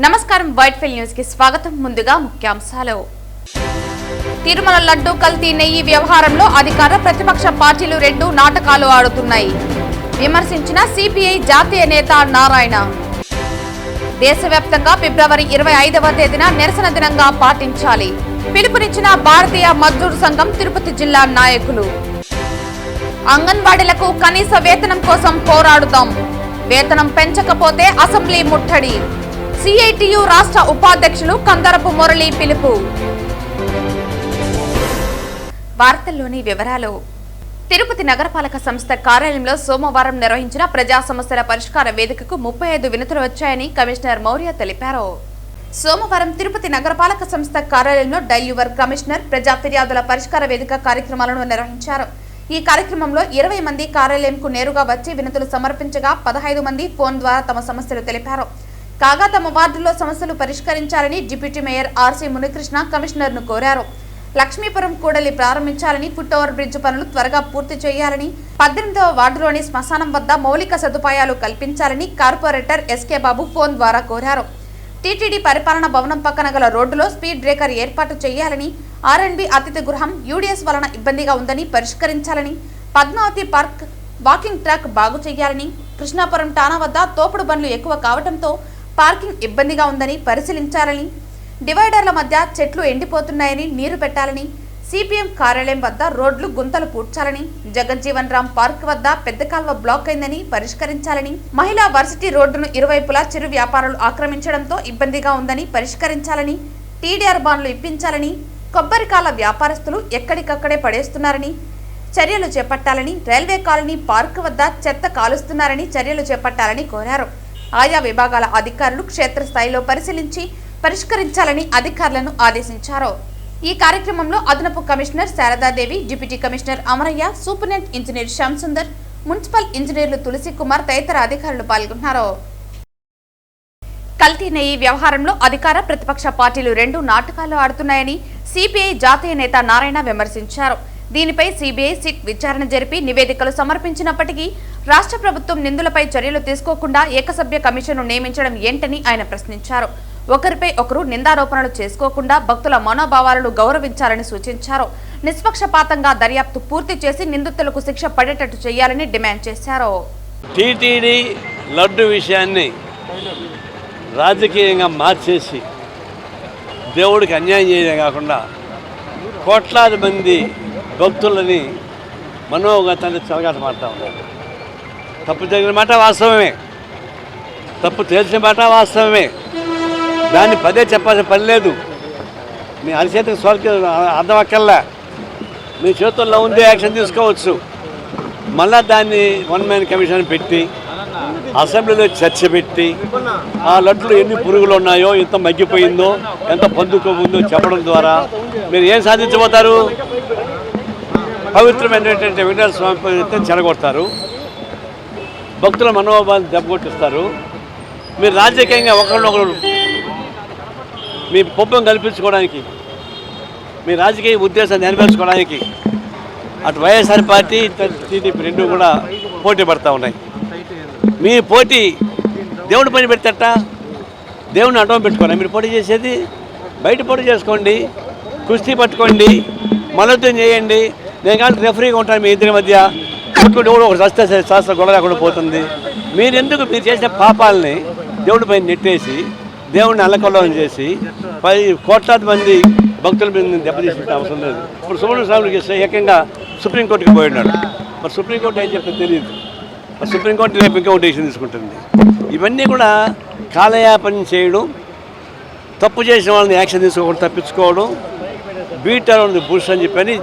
నమస్కారం Whitefield news కి స్వాగతం. ముందుగా ముఖ్యాంశాలు. తిరుమల లడ్డు కల్తీ నెయ్యి వ్యవహారంలో అధికార ప్రతిపక్ష పార్టీలు రెండు నాటకాలు ఆడుతున్నాయి. విమర్శించిన సిపిఐ జాతీయ నేత నారాయణ. దేశవ్యాప్తంగా ఫిబ్రవరి 25వ తేదీన నిరసన దినంగా పాటించాలి. పిలుపునిచ్చిన భారతీయ మజ్దూర్ సంఘం తిరుపతి జిల్లా నాయకులు. అంగన్వాడీలకు కనీస వేతనం కోసం పోరాడుతాం. వేతనం పెంచకపోతే అసెంబ్లీ ముట్టడి. సిఐటియు రాష్ట్ర ఉపాధ్యక్షులు కందరపు మురళి పిలుపు. వార్తల్లోని వివరాలు. తిరుపతి నగరపాలక సంస్థ కార్యాలయంలో సోమవారం నిర్వహించిన ప్రజా సమస్యల పరిష్కార వేదికకు 35 వినతులు వచ్చాయని కమిషనర్ మౌర్య తెలిపారు. సోమవారం తిరుపతి నగరపాలక సంస్థ కార్యాలయంలో డైలీ వర్క్ కమిషనర్ ప్రజా ఫిర్యాదుల పరిష్కార వేదిక కార్యక్రమాలను నిర్వహించారు. ఈ కార్యక్రమంలో 20 మంది కార్యాలయంకు నేరుగా వచ్చి వినతులు సమర్పించగా 15 మంది ఫోన్ ద్వారా తమ సమస్యలు తెలిపారు. కాగా తమ వార్డులో సమస్యలు పరిష్కరించాలని deputy mayor RC Munikrishna commissioner ను కోరారు. లక్ష్మీపురం కూడలి ప్రారంభించాలని, ఫుట్ ఓవర్ బ్రిడ్జ్ పనులు త్వరగా పూర్తి చేయాలని, 18వ వార్డులోని శ్మశానం వద్ద మౌలిక సదుపాయాలు కల్పించాలని కార్పొరేటర్ ఎస్కే బాబు ఫోన్ ద్వారా కోరారు. టీటీడీ పరిపాలన భవనం పక్కన గల రోడ్డులో స్పీడ్ బ్రేకర్ ఏర్పాటు చేయాలని, ఆర్ఎండ్బి అతిథి గృహం యూడీఎస్ వలన ఇబ్బందిగా ఉందని పరిష్కరించాలని, పద్మావతి పార్క్ వాకింగ్ ట్రాక్ బాగు చేయాలని, కృష్ణాపురం టానా వద్ద తోపుడు బండ్లు ఎక్కువ కావడంతో పార్కింగ్ ఇబ్బందిగా ఉందని పరిశీలించాలని, డివైడర్ల మధ్య చెట్లు ఎండిపోతున్నాయని నీరు పెట్టాలని, సిపిఎం కార్యాలయం వద్ద రోడ్లు గుంతలు పూడ్చాలని, జగజ్జీవన్ రామ్ పార్క్ వద్ద పెద్ద కాల్వ బ్లాక్ అయిందని పరిష్కరించాలని, మహిళా వర్సిటీ రోడ్డును ఇరువైపులా చిరు వ్యాపారులు ఆక్రమించడంతో ఇబ్బందిగా ఉందని పరిష్కరించాలని, టీడీఆర్ బాండ్లు ఇప్పించాలని, కొబ్బరికాల వ్యాపారస్తులు ఎక్కడికక్కడే పడేస్తున్నారని చర్యలు చేపట్టాలని, రైల్వే కాలనీ పార్క్ వద్ద చెత్త కాలుస్తున్నారని చర్యలు చేపట్టాలని కోరారు. ఆయా విభాగాల అధికారులు క్షేత్రస్థాయిలో పరిశీలించి పరిష్కరించాలని అధికారులను ఆదేశించారు. ఈ కార్యక్రమంలో అదనపు commissioner Sharadadevi, deputy commissioner Amaraiah, superintendent engineer Shyam Sundar, municipal ఇంజనీర్లు తులసి కుమార్ తదితర అధికారులు పాల్గొన్నారు. కల్తీ నెయ్యి వ్యవహారంలో అధికార ప్రతిపక్ష పార్టీలు రెండు నాటకాలు ఆడుతున్నాయని సిపిఐ జాతీయ నేత నారాయణ విమర్శించారు. దీనిపై సిబిఐ సిట్ విచారణ జరిపి నివేదికలు సమర్పించినప్పటికీ రాష్ట్ర ప్రభుత్వం నిందులపై చర్యలు తీసుకోకుండా ఏకసభ్య కమిషన్ను నియమించడం ఏంటని ఆయన ప్రశ్నించారు. ఒకరిపై ఒకరు నిందారోపణలు చేసుకోకుండా భక్తుల మనోభావాలను గౌరవించాలని సూచించారు. నిష్పక్షపాతంగా దర్యాప్తు పూర్తి చేసి నిందితులకు శిక్ష పడేటట్టు చేయాలని డిమాండ్ చేశారు. టీటీడీ లడ్డు విషయాన్ని రాజకీయంగా మార్చేసి దేవుడికి అన్యాయం చేయడం కాకుండా కోట్లాది మంది భక్తులని మనోగతాన్ని చెలగాటమాడుతూ ఉన్నారు. తప్పు జరిగిన మాట వాస్తవమే, తప్పు తెలిసిన మాట వాస్తవమే. దాన్ని పదే చెప్పాల్సిన పని లేదు. మీ అరిచేతికి అర్థం అక్కర్లా, మీ చేతుల్లో ఉండే యాక్షన్ తీసుకోవచ్చు. మళ్ళా దాన్ని వన్ మ్యాన్ కమిషన్ పెట్టి అసెంబ్లీలో చర్చ పెట్టి ఆ లడ్డులో ఎన్ని పురుగులు ఉన్నాయో, ఎంత మగ్గిపోయిందో, ఎంత పొందుకోముందో చెప్పడం ద్వారా మీరు ఏం సాధించబోతారు? పవిత్రమైనటువంటి వెంకటేశ్వర స్వామి పవిత్రం చెడగొడతారు, భక్తుల మనోభావాన్ని దెబ్బకొట్టిస్తారు. మీరు రాజకీయంగా ఒకరినొకరు మీ పొప్పం కల్పించుకోవడానికి, మీ రాజకీయ ఉద్దేశాన్ని నెరవేర్చుకోవడానికి అటు వైఎస్ఆర్ పార్టీ, టీడీపీ రెండు కూడా పోటీ పడుతూ ఉన్నాయి. మీ పోటీ దేవుని పని పెడతట, దేవుని అడ్డం పెట్టుకోండి. మీరు పోటీ చేసేది బయట పోటీ చేసుకోండి, కుస్తీ పట్టుకోండి, మలతం చేయండి. నేను కానీ రెఫరీగా ఉంటాను మీ ఇద్దరి మధ్య. కొట్టుకుంటే కూడా ఒక శాస్త్ర గొడవ లేకుండా పోతుంది. మీరు చేసిన పాపాలని దేవుడి పైన నెట్టేసి దేవుడిని అల్లకొల్లం చేసి 10 కోట్లాది మంది భక్తుల మీద దెబ్బతీసే అవసరం లేదు. ఇప్పుడు సుబ్రహ్మణ్య స్వామికి చేస్తే ఏకంగా సుప్రీంకోర్టుకి పోయి ఉన్నాడు. మరి సుప్రీంకోర్టు ఏం చెప్తే తెలియదు. మరి సుప్రీంకోర్టు రేపు ఇంకా డెసిషన్ తీసుకుంటుంది. ఇవన్నీ కూడా కాలయాపన చేయడం, తప్పు చేసిన వాళ్ళని యాక్షన్ తీసుకోకుండా తప్పించుకోవడం, బీటర్ బుష్ అని చెప్పని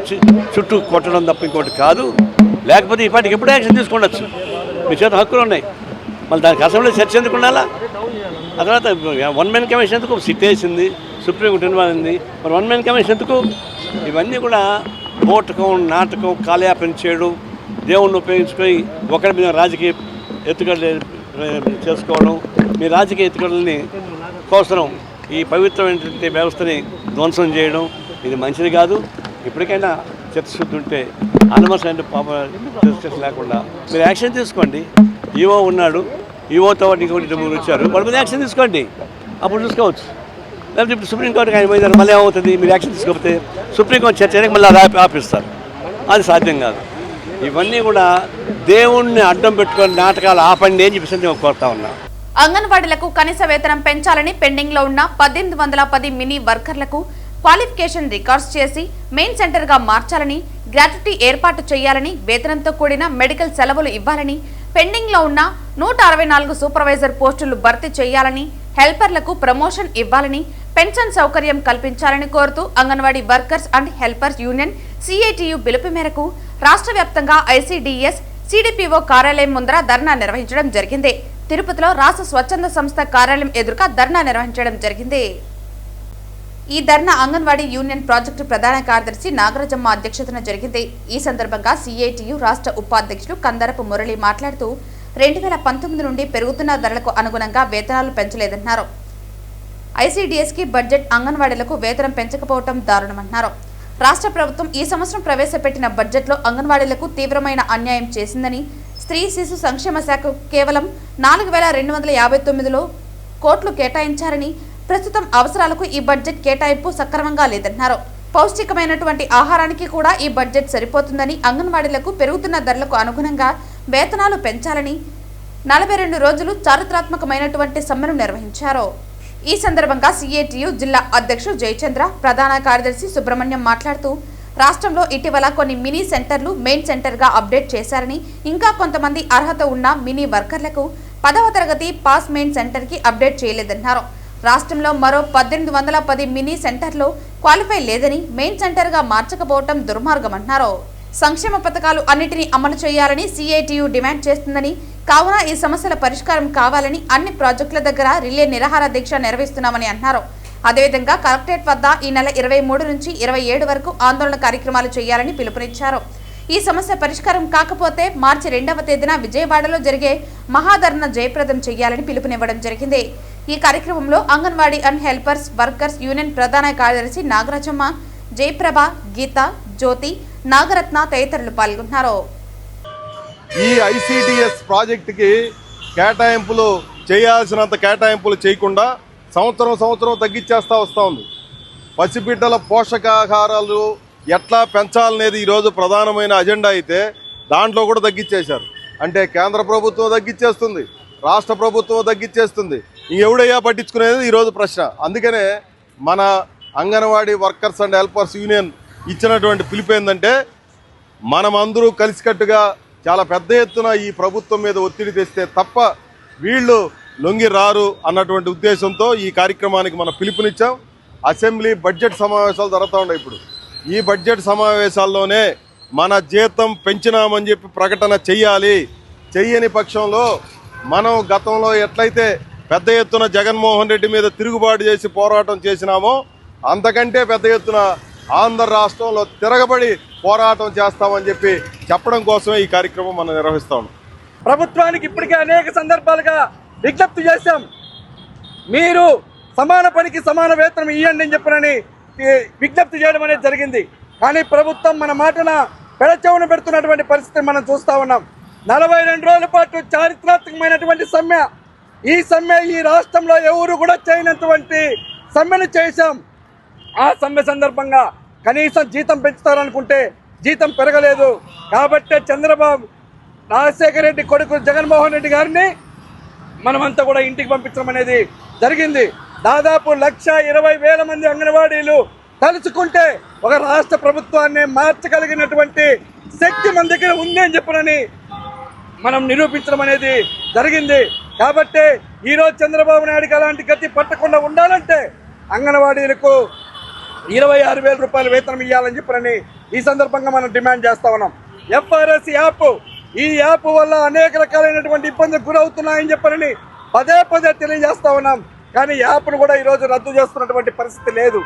చుట్టూ కొట్టడం తప్ప ఇంకోటి కాదు. లేకపోతే ఇప్పటికి ఎప్పుడు యాక్షన్ తీసుకుండొచ్చు, మీ చేత హక్కులు ఉన్నాయి. మళ్ళీ దానికి అసెంబ్లీ చర్చ ఎందుకు ఉండాలా? ఆ తర్వాత వన్ మ్యాన్ కమిషన్ ఎందుకు? సిట్ వేసింది, సుప్రీంకోర్టు ఇన్వాల్వ్. మరి వన్ మ్యాన్ కమిషన్ ఎందుకు? ఇవన్నీ కూడా పోటకం, నాటకం, కాలయాపన చేయడం, దేవుణ్ణి ఉపయోగించుకొని ఒకరి మీద రాజకీయ ఎత్తుగడలు చేసుకోవడం, మీ రాజకీయ ఎత్తుగడలని కోసం ఈ పవిత్రమైనటువంటి వ్యవస్థని ధ్వంసం చేయడం, ఇది మంచిది కాదు. ఇప్పటికైనా చిత్తశుద్ధి ఉంటే అనవసరమైన డిస్కషన్ లేకుండా మీరు యాక్షన్ తీసుకోండి. ఈవో ఉన్నాడు, ఈవోతో ఇంకొకటి వచ్చారు, వాళ్ళ మీద యాక్షన్ తీసుకోండి. అప్పుడు చూసుకోవచ్చు. లేకపోతే ఇప్పుడు సుప్రీంకోర్టుకి ఆయన పోయినారు, మళ్ళీ ఏమవుతుంది, మీరు యాక్షన్ తీసుకోకపోతే సుప్రీంకోర్టు చర్చ చేయడానికి మళ్ళీ ఆపిస్తారు. అది సాధ్యం కాదు. ఇవన్నీ కూడా దేవుణ్ణి అడ్డం పెట్టుకొని నాటకాలు ఆపండి అని చెప్పేసి నేను కోరుతా ఉన్నా. అంగన్వాడీలకు కనీస వేతనం పెంచాలని పెండింగ్ లో ఉన్న 1810 మినీ వర్కర్లకు క్వాలిఫికేషన్ రికార్డ్స్ చేసి మెయిన్ సెంటర్ గా మార్చాలని, గ్రాట్యుటీ ఏర్పాటు చేయాలని, వేతనంతో కూడిన మెడికల్ సెలవులు ఇవ్వాలని, పెండింగ్ లో ఉన్న 164 సూపర్వైజర్ పోస్టులు భర్తీ చేయాలని, హెల్పర్లకు ప్రమోషన్ ఇవ్వాలని, పెన్షన్ సౌకర్యం కల్పించాలని కోరుతూ anganwadi workers and helpers union CITU పిలుపు మేరకు రాష్ట్ర వ్యాప్తంగా ఐసిడిఎస్ సిడిపిఓ కార్యాలయం ముందర ధర్నా నిర్వహించడం జరిగింది. తిరుపతిలో రాష్ట్ర స్వచ్ఛంద సంస్థ కార్యాలయం ఎదురుగా ధర్నా నిర్వహించడం జరిగింది. ఈ ధర్నా అంగన్వాడీ యూనియన్ ప్రాజెక్టు ప్రధాన కార్యదర్శి నాగరాజమ్మ అధ్యక్షతన జరిగింది. ఈ సందర్భంగా సిఐటియు రాష్ట్ర ఉపాధ్యక్షులు కందరపు మురళి మాట్లాడుతూ 2019 నుండి పెరుగుతున్న ధరలకు అనుగుణంగా వేతనాలు పెంచలేదన్నారు. ఐసిడిఎస్ కి బడ్జెట్ అంగన్వాడీలకు వేతనం పెంచకపోవడం దారుణమన్నారు. రాష్ట్ర ప్రభుత్వం ఈ సంవత్సరం ప్రవేశపెట్టిన బడ్జెట్లో అంగన్వాడీలకు తీవ్రమైన అన్యాయం చేసిందని, స్త్రీ శిశు సంక్షేమ శాఖ కేవలం 4259 కోట్లు కేటాయించారని, ప్రస్తుతం అవసరాలకు ఈ బడ్జెట్ కేటాయింపు సక్రమంగా లేదన్నారు. పౌష్టికమైనటువంటి ఆహారానికి కూడా ఈ బడ్జెట్ సరిపోతుందని, అంగన్వాడీలకు పెరుగుతున్న ధరలకు అనుగుణంగా వేతనాలు పెంచాలని 42 రోజులు చారిత్రాత్మకమైనటువంటి సమ్మెను నిర్వహించారు. ఈ సందర్భంగా సిఐటియు జిల్లా అధ్యక్షుడు జయచంద్ర, ప్రధాన కార్యదర్శి సుబ్రహ్మణ్యం మాట్లాడుతూ రాష్ట్రంలో ఇటీవల కొన్ని మినీ సెంటర్లు మెయిన్ సెంటర్గా అప్డేట్ చేశారని, ఇంకా కొంతమంది అర్హత ఉన్న మినీ వర్కర్లకు 10వ తరగతి పాస్ మెయిన్ సెంటర్కి అప్డేట్ చేయలేదన్నారు. రాష్ట్రంలో మరో 1810 మినీ సెంటర్లో క్వాలిఫై లేదని, మెయిన్ సెంటర్గా మార్చకపోవడం దుర్మార్గమన్నారు. సంక్షేమ పథకాలు అన్నిటినీ అమలు చేయాలని సిఐటియు డిమాండ్ చేస్తుందని, కావున ఈ సమస్యల పరిష్కారం కావాలని అన్ని ప్రాజెక్టుల దగ్గర రిలే నిరాహార దీక్ష నిర్వహిస్తున్నామని అన్నారు. అదేవిధంగా కలెక్టరేట్ వద్ద ఈ నెల 23 నుంచి 27 వరకు ఆందోళన కార్యక్రమాలు చేయాలని పిలుపునిచ్చారు. ఈ సమస్య పరిష్కారం కాకపోతే మార్చి 2వ తేదీన విజయవాడలో జరిగే మహాధర్నా జయప్రదం చేయాలని పిలుపునివ్వడం జరిగింది. ఈ కార్యక్రమంలో anganwadi and helpers workers union ప్రధాన కార్యదర్శి నాగరాజమ్మ, జయప్రభ, గీత, జ్యోతి, నాగరత్న తదితరులు పాల్గొన్నారు. ఈ ఐసిడిఎస్ ప్రాజెక్టుకి కేటాయింపులు చేయాల్సినంత కేటాయింపులు చేయకుండా సంవత్సరం తగ్గించేస్తూ వస్తూ ఉంది. పసిబిడ్డల పోషకాహారాలు ఎట్లా పెంచాలనేది ఈరోజు ప్రధానమైన అజెండా అయితే దాంట్లో కూడా తగ్గించేశారు. అంటే కేంద్ర ప్రభుత్వం తగ్గించేస్తుంది, రాష్ట్ర ప్రభుత్వం తగ్గించేస్తుంది, ఇంకెవడయ్యా పట్టించుకునేది ఈరోజు ప్రశ్న. అందుకనే మన anganwadi workers and helpers union ఇచ్చినటువంటి పిలుపు ఏంటంటే, మనమందరూ కలిసికట్టుగా చాలా పెద్ద ఎత్తున ఈ ప్రభుత్వం మీద ఒత్తిడి తెస్తే తప్ప వీళ్ళు లొంగి రారు అన్నటువంటి ఉద్దేశంతో ఈ కార్యక్రమానికి మనం పిలుపునిచ్చాం. అసెంబ్లీ బడ్జెట్ సమావేశాలు జరుగుతూ ఉన్నాయి. ఇప్పుడు ఈ బడ్జెట్ సమావేశాల్లోనే మన జీతం పెంచినామని చెప్పి ప్రకటన చెయ్యాలి. చెయ్యని పక్షంలో మనం గతంలో ఎట్లయితే పెద్ద ఎత్తున జగన్మోహన్ రెడ్డి మీద తిరుగుబాటు చేసి పోరాటం చేసినామో అంతకంటే పెద్ద ఎత్తున ఆంధ్ర రాష్ట్రంలో తిరగబడి పోరాటం చేస్తామని చెప్పి చెప్పడం కోసమే ఈ కార్యక్రమం మనం నిర్వహిస్తాం. ప్రభుత్వానికి ఇప్పటికే అనేక సందర్భాలుగా విజ్ఞప్తి చేశాం. మీరు సమాన పనికి సమాన వేతనం ఇవ్వండి అని చెప్పనని విజ్ఞప్తి చేయడం అనేది జరిగింది. కానీ ప్రభుత్వం మన మాటన పెడచెవున పెడుతున్నటువంటి పరిస్థితి మనం చూస్తూ ఉన్నాం. 42 రోజుల పాటు చారిత్రాత్మకమైనటువంటి సమ్మె. ఈ సమ్మె ఈ రాష్ట్రంలో ఎవరు కూడా చేయనటువంటి సమ్మెను చేశాం. ఆ సమ్మె సందర్భంగా కనీసం జీతం పెంచుతారనుకుంటే జీతం పెరగలేదు. కాబట్టే చంద్రబాబు రాజశేఖర రెడ్డి కొడుకు జగన్మోహన్ రెడ్డి గారిని మనమంతా కూడా ఇంటికి పంపించడం అనేది జరిగింది. దాదాపు 1,20,000 మంది అంగన్వాడీలు తలుచుకుంటే ఒక రాష్ట్ర ప్రభుత్వాన్ని మార్చగలిగినటువంటి శక్తి మన దగ్గర ఉంది అని చెప్పనని మనం నిరూపించడం అనేది జరిగింది. కాబట్టి ఈరోజు చంద్రబాబు నాయుడుకి అలాంటి గతి పట్టకుండా ఉండాలంటే అంగన్వాడీలకు 26,000 రూపాయల వేతనం ఇవ్వాలని చెప్పని ఈ సందర్భంగా మనం డిమాండ్ చేస్తా ఉన్నాం. ఎఫ్ఆర్ఎస్ యాప్, ఈ యాప్ వల్ల అనేక రకాలైనటువంటి ఇబ్బందులకు గురవుతున్నాయని చెప్పని పదే తెలియజేస్తా ఉన్నాం. కానీ యాప్ను కూడా ఈరోజు రద్దు చేస్తున్నటువంటి పరిస్థితి లేదు.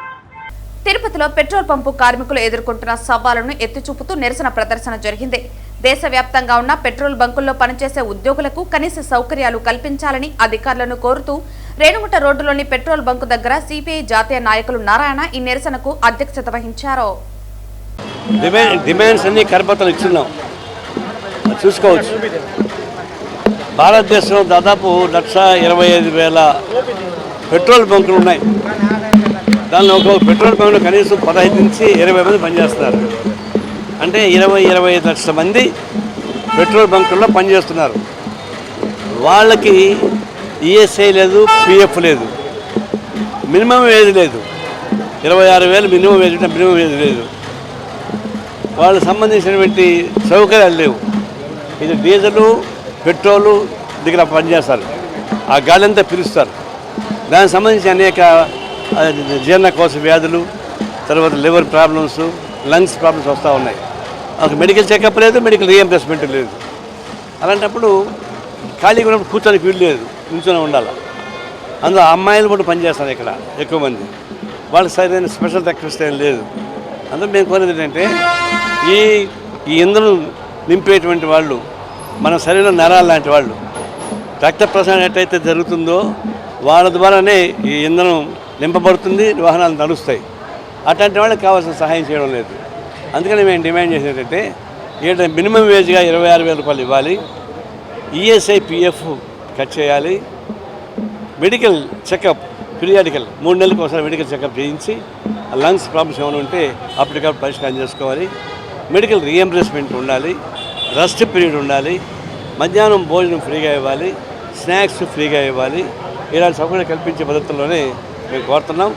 తిరుపతిలో పెట్రోల్ పంపు కార్మికులు ఎదుర్కొంటున్న సవాళ్లను ఎత్తిచూపుతూ నిరసన ప్రదర్శన జరిగింది. దేశవ్యాప్తంగా ఉన్న పెట్రోల్ బంకుల్లో పనిచేసే ఉద్యోగులకు కనీస సౌకర్యాలు కల్పించాలని అధికారులను కోరుతూ రేణుగుంట రోడ్డులోని పెట్రోల్ బంకు దగ్గర సిపిఐ జాతీయ నాయకులు నారాయణ ఈ నిరసనకు అధ్యక్షత వహించారు. డిమాండ్స్ అన్ని కరపత్రాలు ఇచ్చున్నాం, చూసుకోవచ్చు. భారతదేశంలో దాదాపు 1,25,000 పెట్రోల్ బంకులు ఉన్నాయి. దానిలో ఒక పెట్రోల్ బంకులో కనీసం 15 నుంచి 20 మంది పనిచేస్తున్నారు. అంటే 20-25 లక్షల మంది పెట్రోల్ బంకుల్లో పనిచేస్తున్నారు. వాళ్ళకి ఈఎస్ఐ లేదు, పిఎఫ్ లేదు, మినిమం వేజ్ లేదు. 26,000 మినిమం వేజ్ ఉంటే మినిమం వేజ్ లేదు. వాళ్ళకి సంబంధించినటువంటి సౌకర్యాలు లేవు. ఇది డీజిలు, పెట్రోలు దగ్గర పనిచేస్తారు. ఆ గాలి అంతా పిలుస్తారు. దానికి సంబంధించి అనేక జీర్ణకోశ వ్యాధులు, తర్వాత లివర్ ప్రాబ్లమ్స్, లంగ్స్ ప్రాబ్లమ్స్ వస్తూ ఉన్నాయి. ఒక మెడికల్ చెకప్ లేదు, మెడికల్ రీఎంబర్స్మెంట్ లేదు. అలాంటప్పుడు ఖాళీగా ఉన్నప్పుడు కూర్చొని వీలు లేదు, నిల్చొని ఉండాలి. అందులో అమ్మాయిలు కూడా పనిచేస్తారు ఇక్కడ ఎక్కువ మంది. వాళ్ళకి సరైన స్పెషల్ రిక్వెస్ట్ ఏం లేదు. అందులో మేము కోరేది ఏంటంటే ఈ ఇంధనం నింపేటువంటి వాళ్ళు మన శరీరం నరాలు లాంటి వాళ్ళు. రక్త ప్రసరణ ఎట్టయితే జరుగుతుందో వాళ్ళ ద్వారానే ఈ ఇంధనం నింపబడుతుంది, వాహనాలు నడుస్తాయి. అట్లాంటి వాళ్ళకి కావాల్సిన సహాయం చేయడం లేదు. అందుకని మేము డిమాండ్ చేసేది ఏంటంటే మినిమం వేజ్గా 26,000 రూపాయలు ఇవ్వాలి, ఈఎస్ఐ పిఎఫ్ కట్ చేయాలి, మెడికల్ చెకప్ పీరియాడికల్ 3 నెలలకు ఒకసారి మెడికల్ చెకప్ చేయించి లంగ్స్ ప్రాబ్లమ్స్ ఏమైనా ఉంటే అప్పటికప్పుడు పరిష్కారం చేసుకోవాలి, మెడికల్ రీఎంబర్స్మెంట్ ఉండాలి, రెస్ట్ పీరియడ్ ఉండాలి, మధ్యాహ్నం భోజనం ఫ్రీగా ఇవ్వాలి, స్నాక్స్ ఫ్రీగా ఇవ్వాలి. ఇలాంటి సౌకర్యం కల్పించే పద్ధతుల్లోనే మేము కోరుతున్నాం.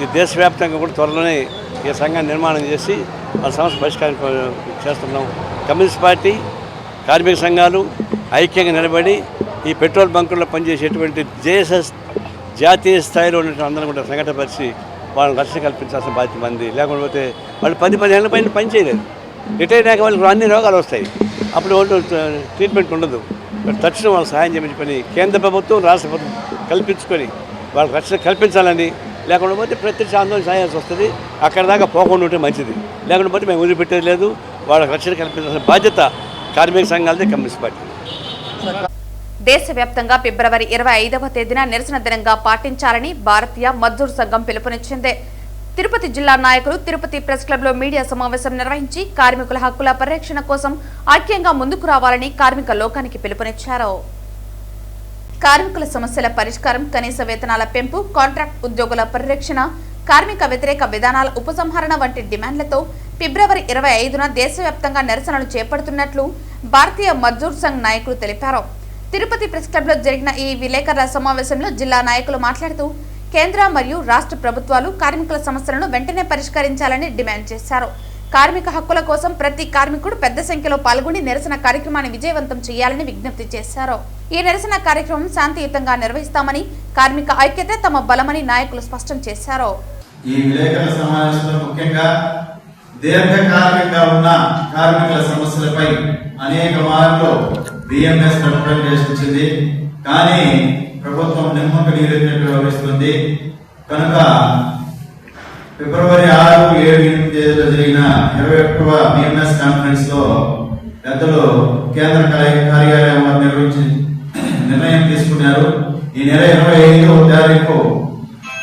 ఈ దేశవ్యాప్తంగా కూడా త్వరలోనే ఈ సంఘాన్ని నిర్మాణం చేసి మన సమస్య పరిష్కారం చేస్తున్నాం. కమ్యూనిస్ట్ పార్టీ, కార్మిక సంఘాలు ఐక్యంగా నిలబడి ఈ పెట్రోల్ బంకుల్లో పనిచేసేటువంటి జేఎస్ఎస్ జాతీయ స్థాయిలో ఉన్నటువంటి అందరం కూడా సంఘటనపరిచి వాళ్ళని రక్షణ కల్పించాల్సిన బాధ్యత మంది. లేకపోతే వాళ్ళు 10-15 ఏళ్ళ పైన పని చేయలేదు. రిటైర్ అయ్యాక వాళ్ళకి అన్ని రోగాలు వస్తాయి. అప్పుడు వాళ్ళు ట్రీట్మెంట్ ఉండదు. తక్షణం వాళ్ళకి సహాయం చేయమని చెప్పని కేంద్ర ప్రభుత్వం, రాష్ట్ర ప్రభుత్వం కల్పించుకొని వాళ్ళకి రక్షణ కల్పించాలని, లేకుండా పోతే ప్రత్యక్ష ఆందోళన చేయాల్సి వస్తుంది. అక్కడ దాకా పోకుండా ఉంటే మంచిది. లేకుండా పోతే మేము వదిలిపెట్టేది లేదు. వాళ్ళకి రక్షణ కల్పించాల్సిన బాధ్యత కార్మిక సంఘాలదే, కమ్యూనిస్ట్ పార్టీ. దేశవ్యాప్తంగా ఫిబ్రవరి 25వ తేదీన నిరసన దినంగా పాటించాలని భారతీయ మజ్దూర్ సంఘం పిలుపునిచ్చింది. తిరుపతి జిల్లా నాయకులు తిరుపతి ప్రెస్ క్లబ్ లో మీడియా సమావేశం నిర్వహించి కార్మికుల హక్కుల పరిరక్షణ కోసం ఐక్యంగా ముందుకు రావాలని కార్మిక లోకానికి పిలుపునిచ్చారు. కార్మికుల సమస్యల పరిష్కారం, కనీస వేతనాల పెంపు, కాంట్రాక్ట్ ఉద్యోగుల పరిరక్షణ, కార్మిక వ్యతిరేక విధానాల ఉపసంహరణ వంటి డిమాండ్లతో ఫిబ్రవరి 25న దేశవ్యాప్తంగా నిరసనలు చేపడుతున్నట్లు భారతీయ మజ్దూర్ సంఘ్ నాయకులు తెలిపారు. తిరుపతి ప్రెస్ క్లబ్ లో జరిగిన ఈ విలేకరుల సమావేశంలో జిల్లా నాయకులు మాట్లాడుతూ కేంద్ర మరియు రాష్ట్ర ప్రభుత్వాలు కార్మికుల సమస్యలను వెంటనే పరిష్కరించాలని డిమాండ్ చేశారు. కార్మిక హక్కుల కోసం ప్రతి కార్మికుడు పెద్ద సంఖ్యలో పాల్గొని నిరసన కార్యక్రమాన్ని విజయవంతం చేయాలని విజ్ఞప్తి చేశారు. ఈ నిరసన కార్యక్రమం శాంతియుతంగా నిర్వహిస్తామని, కార్మిక ఐక్యత తమ బలమని నాయకులు స్పష్టం చేశారు. ఈ విలేకరుల సమావేశంలో ముఖ్యంగా దీర్ఘకాలికంగా ఉన్న కార్మికుల సమస్యలపై అనేక మార్లు బిఎంఎస్ రిప్రజెంటేషన్ ఇచ్చింది. కానీ ప్రభుత్వం నిమ్మక నీరెత్తినట్టు వ్యవహరిస్తుంది. కనుక ఫిబ్రవరి 6, 7, 8 తేదీలో జరిగిన 21వ బిఎంఎస్ కాన్ఫరెన్స్ లో పెద్దలు కేంద్ర కార్యాలయం వారు నిర్వహించి నిర్ణయం తీసుకున్నారు. ఈ నెల 25వ తారీఖు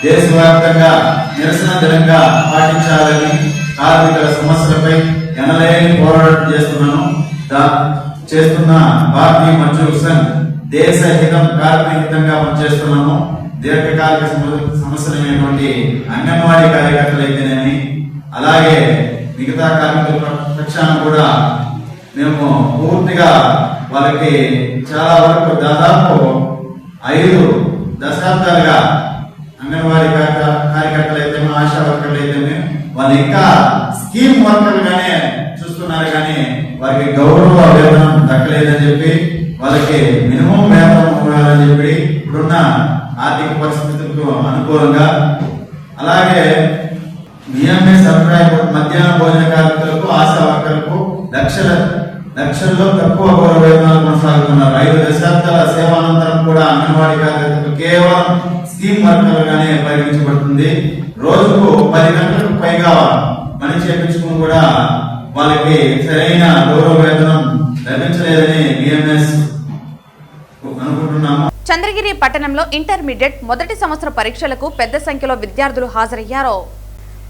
దేశవ్యాప్తంగా నిరసన దినంగా పాటించాలని, కార్మికుల సమస్యలపై ఎనలేని పోరాటం చేస్తున్న భారతీయ మజ్దూర్ సంఘ్ దేశ హితం, కార్మిక హితంగా పనిచేస్తున్నాము. దీర్ఘకాలిక సమస్యలైనటువంటి అంగన్వాడీ కార్యకర్తలైతేనేమి, అలాగే మిగతా కార్మికుల పక్షాన కూడా మేము పూర్తిగా వాళ్ళకి చాలా వరకు దాదాపు 5 దశాబ్దాలుగా అంగన్వాడీ కార్యకర్తలైతే, ఆశా వర్కర్లు అయితే వాళ్ళు ఇంకా స్కీమ్ వర్కర్లుగానే చూస్తున్నారు. కానీ వారికి గౌరవ వేతనం దక్కలేదని చెప్పి, వాళ్ళకి మినిమం వేతనం ఇవ్వాలని చెప్పి ఇప్పుడున్న ఆర్థిక పరిస్థితులకు అనుకూలంగా, అలాగే బిఎంఎస్ అభిప్రాయ మధ్యాహ్న భోజన కార్మికులకు, ఆశా వర్కర్లకు లక్షల్లో తక్కువ గౌరవ వేతనాలు కొనసాగుతున్నారు. 5 దశాబ్దాల సేవానంతరం కూడా అంగన్వాడీ కార్యకర్తలకు కేవలం స్కీమ్ వర్కర్లుగానే పరిగణించబడుతుంది. రోజుకు 10 గంటలకు పైగా పని చేయించుకుని కూడా వాళ్ళకి సరైన గౌరవ వేతనం లభించలేదని బిఎంఎస్ అనుకుంటున్నాము. చంద్రగిరి పట్టణంలో ఇంటర్మీడియట్ మొదటి సంవత్సర పరీక్షలకు పెద్ద సంఖ్యలో విద్యార్థులు హాజరయ్యారు.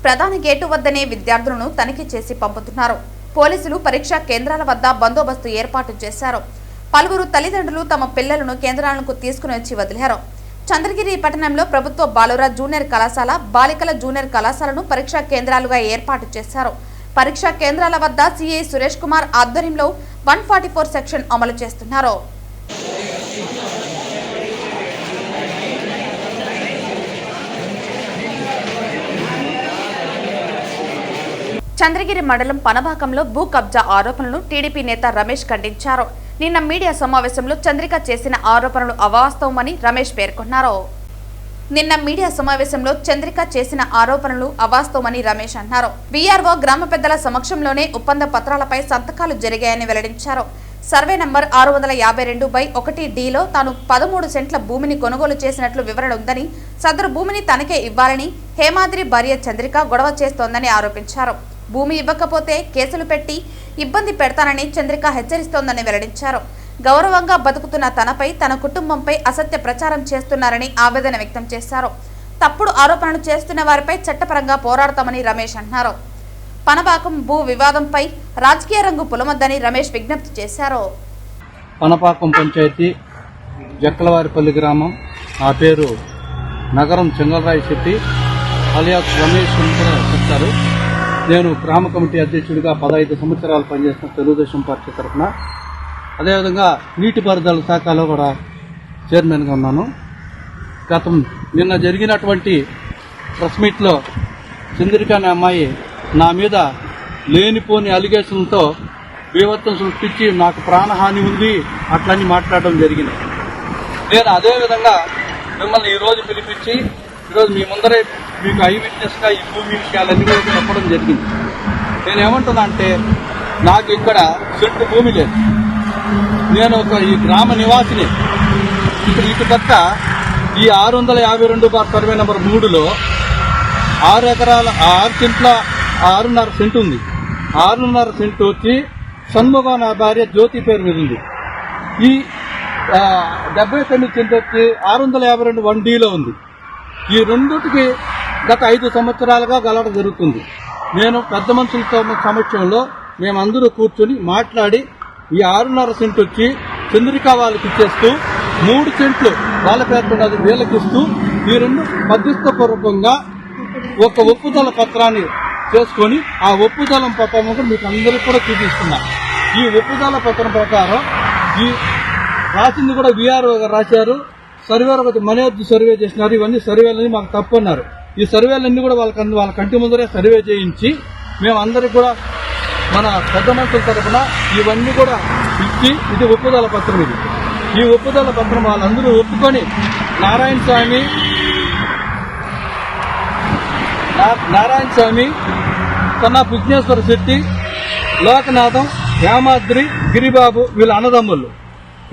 ప్రధాన గేటు వద్దనే విద్యార్థులను తనిఖీ చేసి పంపుతున్నారు. పోలీసులు పరీక్షా కేంద్రాల వద్ద బందోబస్తు ఏర్పాటు చేశారు. పలువురు తల్లిదండ్రులు తమ పిల్లలను కేంద్రాలకు తీసుకుని వచ్చి వదిలారు. చంద్రగిరి పట్టణంలో ప్రభుత్వ బాలుర జూనియర్ కళాశాల, బాలికల జూనియర్ కళాశాలను పరీక్షా కేంద్రాలుగా ఏర్పాటు చేశారు. పరీక్షా కేంద్రాల వద్ద సిఐ సురేష్ కుమార్ ఆధ్వర్యంలో 144 సెక్షన్ అమలు చేస్తున్నారు. చంద్రగిరి మండలం పనబాకంలో భూ కబ్జా ఆరోపణలను టీడీపీ నేత రమేష్ ఖండించారు. నిన్న మీడియా సమావేశంలో చంద్రిక చేసిన ఆరోపణలు అవాస్తవమని రమేష్ పేర్కొన్నారు. రమేష్ అన్నారు. వీఆర్ఓ గ్రామ పెద్దల సమక్షంలోనే ఒప్పంద పత్రాలపై సంతకాలు జరిగాయని వెల్లడించారు. సర్వే నంబర్ 652/1Dలో తాను 13 సెంట్ల భూమిని కొనుగోలు చేసినట్లు వివరణ ఉందని, సదరు భూమిని తనకే ఇవ్వాలని హేమాద్రి భార్య చంద్రిక గొడవ చేస్తోందని ఆరోపించారు. భూమి ఇవ్వకపోతే కేసులు పెట్టి ఇబ్బంది పెడతానని చంద్రిక హెచ్చరిస్తోందని వెల్లడించారు. గౌరవంగా బతుకుతున్న తనపై, తన కుటుంబంపై అసత్య ప్రచారం చేస్తున్నారని ఆవేదన వ్యక్తం చేశారు. తప్పుడు ఆరోపణలు చేస్తున్న వారిపై చట్టపరంగా పోరాడతామని రమేష్ అన్నారు. పనపాకం భూ వివాదంపై రాజకీయ రంగు పులమొద్దని రమేష్ విజ్ఞప్తి చేశారు. పనపాకం పంచాయతీ జక్కలవారిపల్లి గ్రామం. నా పేరు నగరం చెంగలరాయ శెట్టి అలియాస్ రమేష్ చెప్తారు. నేను గ్రామ కమిటీ అధ్యక్షుడిగా 15 సంవత్సరాలు పనిచేస్తున్న తెలుగుదేశం పార్టీ తరఫున, అదేవిధంగా నీటిపారుదల శాఖలో కూడా చైర్మన్గా ఉన్నాను. నిన్న జరిగినటువంటి ప్రెస్ మీట్లో చంద్రిక అనే అమ్మాయి నా మీద లేనిపోని అలిగేషన్లతో బీభత్సం సృష్టించి నాకు ప్రాణహాని ఉంది అట్లని మాట్లాడడం జరిగింది. నేను అదేవిధంగా మిమ్మల్ని ఈరోజు పిలిపించి ఈరోజు మీ ముందరే మీకు ఐ విట్నెస్గా ఈ భూమి విషయాలన్నీ కూడా చెప్పడం జరిగింది. నేనేమంటున్నా అంటే, నాకు ఇక్కడ సెంటు భూమి లేదు. నేను ఈ గ్రామ నివాసిని. ఇటు పక్క ఈ 652 సర్వే నంబర్ 3లో 6 ఎకరాల 6 సెంట్ల 6.5 సెంటు ఉంది. 6.5 సెంటు వచ్చి షణ్ముఖ నా భార్య జ్యోతి పేరు మీద ఉంది. ఈ 79 సెంటు వచ్చి 652(1Dలో ఉంది. ఈ రెండుటికి గత 5 సంవత్సరాలుగా గలాట జరుగుతుంది. నేను పెద్ద మనుషులతో సమక్షంలో మేమందరూ కూర్చొని మాట్లాడి ఈ 6.5 సెంటు వచ్చి చంద్రిక వాళ్ళకి ఇచ్చేస్తూ 3 సెంట్లు వాళ్ళ పేర్కొన్నది వీళ్ళకి ఇస్తూ ఈ రెండు మధ్యస్థపూర్వకంగా ఒక ఒప్పుదల పత్రాన్ని చేసుకొని ఆ ఒప్పుదల పత్రం మీకు అందరికీ కూడా చూపిస్తున్నా. ఈ ఒప్పుదల పత్రం ప్రకారం ఈ రాసింది కూడా వీఆర్ఓ గారు రాశారు. సర్వేర్ ఒకటి మనోజ్ సర్వే చేసినారు. ఇవన్నీ సర్వేలన్నీ మాకు తప్పు అన్నారు. ఈ సర్వేలన్నీ కూడా వాళ్ళ కంటి ముందరే సర్వే చేయించి మేమందరికీ కూడా మన పెద్ద మనుషుల తరఫున ఇవన్నీ కూడా ఇచ్చి ఇది ఒప్పుదల పత్రం. ఈ ఒప్పుదల పత్రం వాళ్ళందరూ ఒప్పుకొని నారాయణ స్వామి కన్నా విఘ్నేశ్వర శెట్టి, లోకనాథం, హేమాద్రి, గిరిబాబు వీళ్ళ అన్నదమ్ముళ్ళు.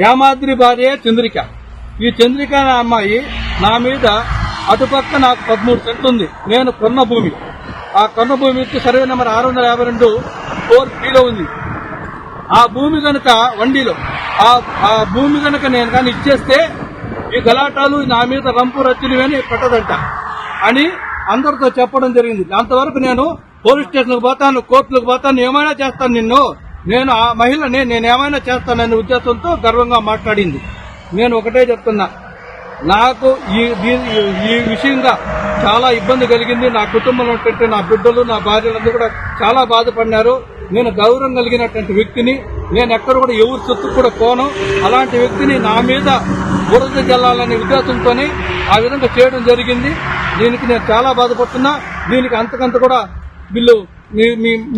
హేమాద్రి భార్య చంద్రిక. ఈ చంద్రిక అనే అమ్మాయి నా మీద అటుపక్క నాకు 13 సెంట్లు ఉంది. నేను కొన్న భూమి, ఆ కొన్న భూమికి సర్వే నెంబర్ 652(4Dలో ఉంది. ఆ భూమి కనుక 1Dలో ఆ భూమి కనుక నేను కానీ ఇచ్చేస్తే ఈ గలాటాలు నా మీద రంపు రచ్చులు అని పెట్టదంట అని అందరితో చెప్పడం జరిగింది. అంతవరకు నేను పోలీస్ స్టేషన్కి పోతాను, కోర్టులకు పోతాను, ఏమైనా చేస్తాను, నేను ఆ మహిళని నేనేమైనా చేస్తాననే ఉద్దేశంతో గర్వంగా మాట్లాడింది. నేను ఒకటే చెప్తున్నా, నాకు ఈ విషయంగా చాలా ఇబ్బంది కలిగింది. నా కుటుంబంలో ఉంటే నా బిడ్డలు, నా భార్యలందరూ కూడా చాలా బాధపడినారు. నేను గౌరవం కలిగినటువంటి వ్యక్తిని, నేను ఎక్కడ కూడా ఎవరి సొత్తు కూడా పోను. అలాంటి వ్యక్తిని నా మీద బురద జల్లాలనే ఉద్దేశంతోనే ఆ విధంగా చేయడం జరిగింది. దీనికి నేను చాలా బాధపడుతున్నా. దీనికి అంతకంత కూడా వీళ్ళు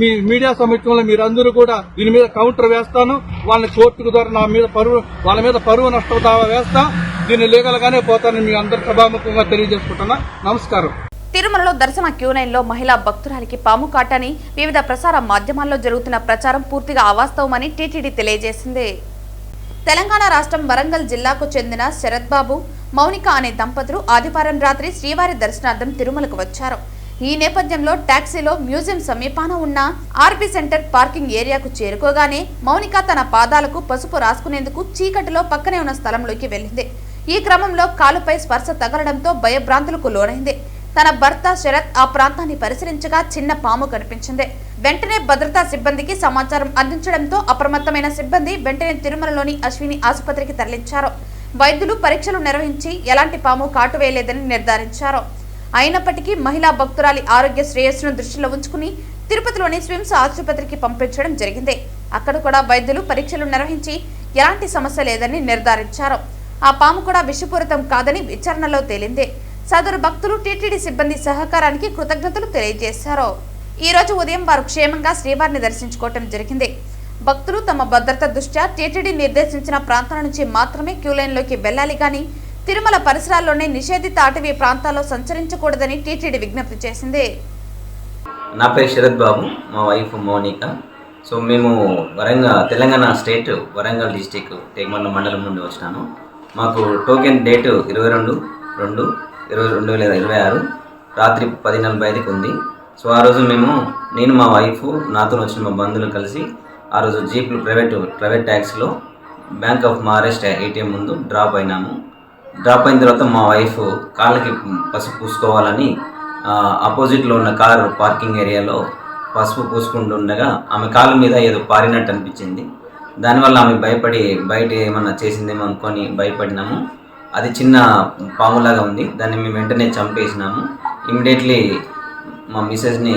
మీ మీడియా సమక్షంలో మీరందరూ కూడా దీని మీద కౌంటర్ వేస్తాను. వాళ్ళని కోర్టుకు ద్వారా వాళ్ళ మీద పరువు నష్టం దావా వేస్తా. దీన్ని లీగల్ గానే పోతానని మీ అందరి సభాముఖంగా తెలియజేసుకుంటున్నా. నమస్కారం. తిరుమలలో దర్శన క్యూనైన్లో మహిళా భక్తురాలికి పాము కాటని వివిధ ప్రసార మాధ్యమాల్లో జరుగుతున్న ప్రచారం పూర్తిగా అవాస్తవమని టీటీడీ తెలియజేసింది. తెలంగాణ రాష్ట్రం వరంగల్ జిల్లాకు చెందిన శరత్ బాబు, మౌనిక అనే దంపతులు ఆదివారం రాత్రి శ్రీవారి దర్శనార్థం తిరుమలకు వచ్చారు. ఈ నేపథ్యంలో టాక్సీలో మ్యూజియం సమీపాన ఉన్న ఆర్బీ సెంటర్ పార్కింగ్ ఏరియాకు చేరుకోగానే మౌనిక తన పాదాలకు పసుపు రాసుకునేందుకు చీకటిలో పక్కనే ఉన్న స్థలంలోకి వెళ్లింది. ఈ క్రమంలో కాలుపై స్పర్శ తగలడంతో భయభ్రాంతులకు లోనైంది. తన భర్త శరత్ ఆ ప్రాంతాన్ని పరిశీలించగా చిన్న పాము కనిపించింది. వెంటనే భద్రతా సిబ్బందికి సమాచారం అందించడంతో అప్రమత్తమైన సిబ్బంది వెంటనే తిరుమలలోని అశ్విని ఆసుపత్రికి తరలించారు. వైద్యులు పరీక్షలు నిర్వహించి ఎలాంటి పాము కాటు వేయలేదని నిర్ధారించారు. అయినప్పటికీ మహిళా భక్తురాలి ఆరోగ్య శ్రేయస్సును దృష్టిలో ఉంచుకుని తిరుపతిలోని స్విమ్స్ ఆసుపత్రికి పంపించడం జరిగింది. అక్కడ కూడా వైద్యులు పరీక్షలు నిర్వహించి ఎలాంటి సమస్య లేదని నిర్ధారించారు. ఆ పాము కూడా విషపూరితం కాదని విచారణలో తేలింది. సదరు భక్తులు టీటీడీ సిబ్బంది సహకారానికి కృతజ్ఞతలు తెలియజేశారు. ఈ రోజు ఉదయం వారు క్షేమంగా శ్రీవారిని దర్శించుకోవడం జరిగింది. భక్తులు తమ భద్రత దృష్ట్యా టీటీడీ నిర్దేశించిన ప్రాంతాల నుంచి మాత్రమే క్యూలైన్లోకి వెళ్లాలి గాని తిరుమల పరిసరాల్లోనే నిషేధిత అటవీ ప్రాంతాల్లో సంచరించకూడదని టీటీడీ విజ్ఞప్తి చేసింది. నా పేరు శరత్ బాబు, మా వైఫ్ మౌనిక. సో మేము తెలంగాణ స్టేట్ వరంగల్ డిస్టిక్ టేక్మండ మండలం నుండి వచ్చినాను. మాకు టోకెన్ డేటు 22/2/2026 రాత్రి 10:45కి ఉంది. సో ఆ రోజు నేను మా వైఫ్ నాతో వచ్చిన మా బంధువులు కలిసి ఆ రోజు జీప్లు ప్రైవేట్ ట్యాక్సీలో బ్యాంక్ ఆఫ్ మహారాష్ట్ర ATM ముందు డ్రాప్ అయినాము. డ్రాప్ అయిన తర్వాత మా వైఫ్ కాళ్ళకి పసుపు పూసుకోవాలని ఆపోజిట్లో ఉన్న కారు పార్కింగ్ ఏరియాలో పసుపు పూసుకుంటుండగా ఆమె కాళ్ళ మీద ఏదో పారినట్టు అనిపించింది. దానివల్ల ఆమె భయపడి బయట ఏమన్నా చేసిందేమో అనుకొని భయపడినాము. అది చిన్న పాములాగా ఉంది. దాన్ని మేము వెంటనే చంపేసినాము. ఇమ్మీడియట్లీ మా మిసెస్ని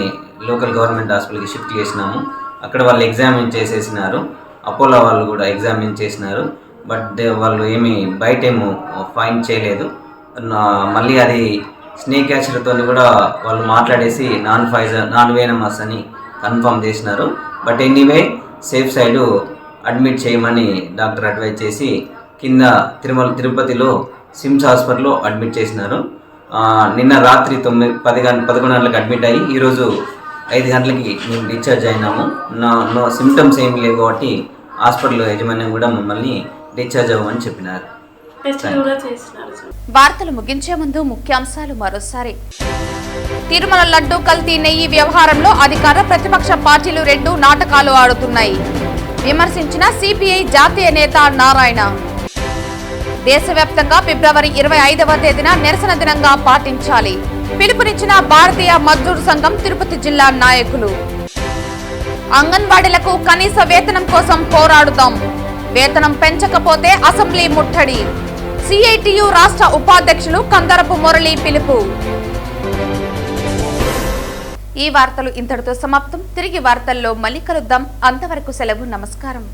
లోకల్ గవర్నమెంట్ హాస్పిటల్కి షిఫ్ట్ చేసినాము. అక్కడ వాళ్ళు ఎగ్జామిన్ చేసేసినారు. అపోలో వాళ్ళు కూడా ఎగ్జామిన్ చేసినారు. బట్ వాళ్ళు బయట ఏమో ఫైండ్ చేయలేదు. మళ్ళీ అది స్నేక్ యాక్సిడ్తో కూడా వాళ్ళు మాట్లాడేసి నాన్ వేనమస్ అని కన్ఫర్మ్ చేసినారు. But anyway safe side admit చేయమని డాక్టర్ అడ్వైజ్ చేసి కింద తిరుపతిలో సిమ్స్ హాస్పిటల్లో అడ్మిట్ చేసినారు. నిన్న రాత్రి 11 గంటలకు అడ్మిట్ అయ్యి ఈరోజు 5 గంటలకి మేము డిశ్చార్జ్ అయినాము. నో సిమ్టమ్స్ ఏమి లేవు కాబట్టి హాస్పిటల్ యజమాన్యం కూడా మమ్మల్ని డిశ్చార్జ్ అవ్వమని చెప్పినారు. వార్తలు ముగించే ముందు ముఖ్యాంశాలు మరోసారి. తిరుమల లడ్డూ కల్తీ నెయ్యి వ్యవహారంలో అధికార ప్రతిపక్ష పార్టీలు 2 నాటకాలు ఆడుతున్నాయి. విమర్శించిన సిపిఐ జాతీయ నేత నారాయణ. దేశవ్యాప్తంగా ఫిబ్రవరి 25వ తేదీన నిరసన దినంగా పాటించాలి. పిలుపునిచ్చిన భారతీయ మజ్దూర్ సంఘం తిరుపతి జిల్లా నాయకులు. అంగన్వాడీలకు కనీస వేతనం కోసం పోరాడుదాం. వేతనం పెంచకపోతే అసెంబ్లీ ముట్టడి. సిఐటియు రాష్ట్ర ఉపాధ్యక్షులు కందరపు మురళి పిలుపు. ఈ వార్తలు ఇంతటితో సమాప్తం. తిరిగి వార్తల్లో మళ్ళీ కలుద్దాం. అంతవరకు సెలవు. నమస్కారం.